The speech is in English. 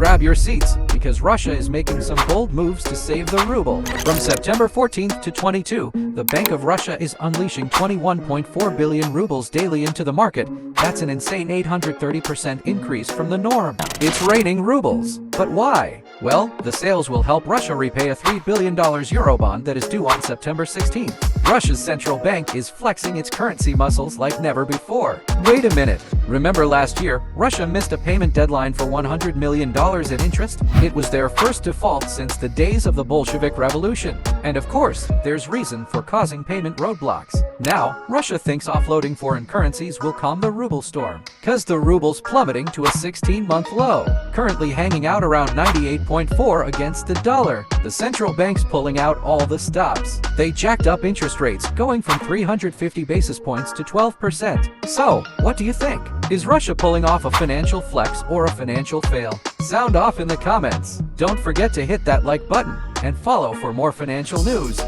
grab your seats, because Russia is making some bold moves to save the ruble. From September 14th to 22, the Bank of Russia is unleashing 21.4 billion rubles daily into the market. That's an insane 830% increase from the norm. It's raining rubles. But why? Well, the sales will help Russia repay a $3 billion Eurobond that is due on September 16th. Russia's central bank is flexing its currency muscles like never before. Wait a minute. Remember last year, Russia missed a payment deadline for $100 million in interest? It was their first default since the days of the Bolshevik Revolution. And of course, there's reason for causing payment roadblocks. Now, Russia thinks offloading foreign currencies will calm the ruble storm, cause the ruble's plummeting to a 16-month low, currently hanging out around 98.4 against the dollar. The central bank's pulling out all the stops. They jacked up interest rates, going from 350 basis points to 12%. So, what do you think? Is Russia pulling off a financial flex or a financial fail? Sound off in the comments. Don't forget to hit that like button and follow for more financial news.